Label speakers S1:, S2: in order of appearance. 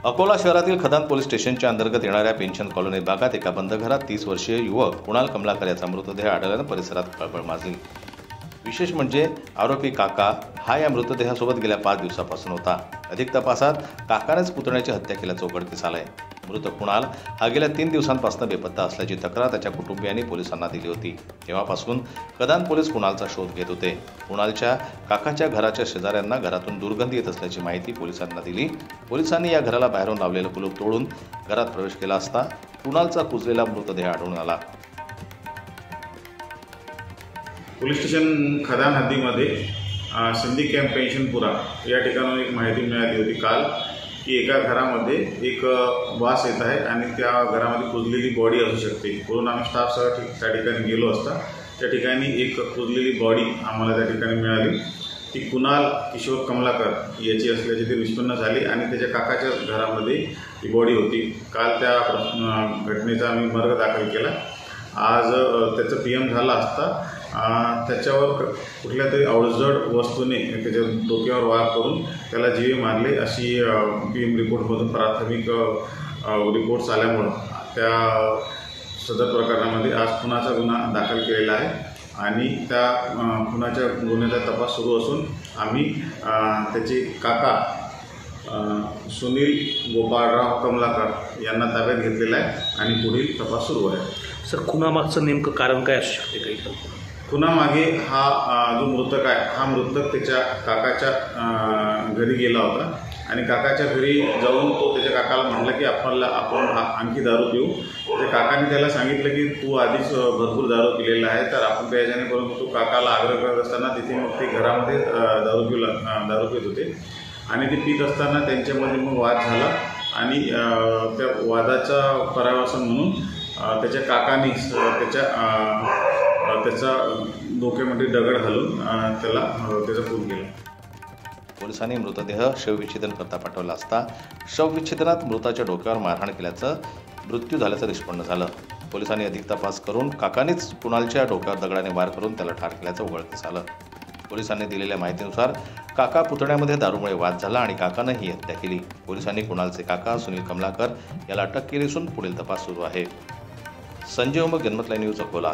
S1: अकोला शहरातील खदान पोलीस स्टेशनच्या अंतर्गत येणाऱ्या पेन्शन कॉलनी भागात एका बंद घरात 30 वर्षीय युवक कुणाल कमलाकर याचा मृतदेह आढळल्यानं परिसरात खळबळ माजली। विशेष म्हणजे आरोपी काका हा या मृतदेहासोबत गेल्या 5 दिवसापासून होता। अधिक तपासात काकानेच पुतण्याची हत्या केल्याचं उघडकीस आलंय। मृत कुणाल हा गेल्या 3 दिवसांपासून बेपत्ता असल्याची तक्रार त्याच्या कुटुंबियांनी पोलिसांना दिली होती। तेव्हापासून खदान पोलीस कुणालचा शोध घेत होते। कुणालच्या काकाच्या घराच्या शेजाऱ्यांना घरातून दुर्गंधी येत असल्याची माहिती पोलिसांना दिली। पोलिसांनी या घराला बाहेरून लावलेलं कुलूप तोडून घरात प्रवेश केला असता कुणालचा कुजलेला मृतदेह आढळून आला।
S2: पोलीस स्टेशन खदान हद्दीमध्ये सिंधी कॅम्प पेन्शनपुरा या ठिकाणी एक माहिती मिळाली होती काल की एका घरामध्ये एक वास येत आहे आणि त्या घरामध्ये कुजलेली बॉडी असू शकते। म्हणून आम्ही स्टाफसह त्या ठिकाणी गेलो असता त्या ठिकाणी एक कुजलेली बॉडी आम्हाला त्या ठिकाणी मिळाली। ती कुणाल किशोर कमलाकर याची असल्याची ते निष्पन्न झाली आणि त्याच्या काकाच्या घरामध्ये ती बॉडी होती। काल त्या घटनेचा आम्ही मर्ग दाखल केला। आज त्याचं PM झाला असता त्याच्यावर कुठल्या तरी अवजड वस्तूने त्याच्या डोक्यावर वार करून त्याला जीवे मारले अशी PM रिपोर्टमधून प्राथमिक रिपोर्ट्स आल्यामुळं त्या सदर प्रकरणामध्ये आज खुनाचा गुन्हा दाखल केलेला आहे आणि त्या खुनाच्या गुन्ह्याचा तपास सुरू असून आम्ही त्याचे काका सुनील गोपाळराव कमलाकर यांना ताब्यात घेतलेला आहे आणि पुढील तपास सुरू आहे।
S3: सर, खुनामागचं नेमकं कारण काय असू शकते? काही
S2: खुनामागे हा जो मृतक आहे हा मृतक त्याच्या काकाच्या घरी गेला होता आणि काकाच्या घरी जाऊन तो त्याच्या काकाला म्हटला की आपण आणखी दारू पिऊ। त्याच्या काकाने त्याला सांगितलं की तू आधीच भरपूर दारू पिलेला आहे तर आपण प्यायच्याने, परंतु तो काकाला आग्रह करत असताना तिथे मग ते घरामध्ये दारू पित होते आणि ते पित असताना त्यांच्यामध्ये मग वाद झाला आणि त्या वादाचा परावर्तन म्हणून त्याच्या काकाने त्याच्या डोक्यामध्ये दगड घालून त्याचा खून केला।
S1: पोलिसांनी मृतदेह शवविच्छेदन करता पाठवला असता शवविच्छेदनात मृताच्या डोक्यावर मारहाण केल्याचं मृत्यू झाल्याचं निष्पन्न झालं। पोलिसांनी अधिक तपास करून काकानेच कुणालच्या डोक्यावर दगडाने वार करून त्याला ठार केल्याचं उघडकीस आलं। पोलिसांनी दिलेल्या माहितीनुसार काका पुतण्यामध्ये दारूमुळे वाद झाला आणि काकानं ही हत्या केली। पोलिसांनी कुणालचे काका सुनील कमलाकर याला अटक केली असून पुढील तपास सुरू आहे। संजय उमग, जनमत लाईव्ह न्यूज, अकोला।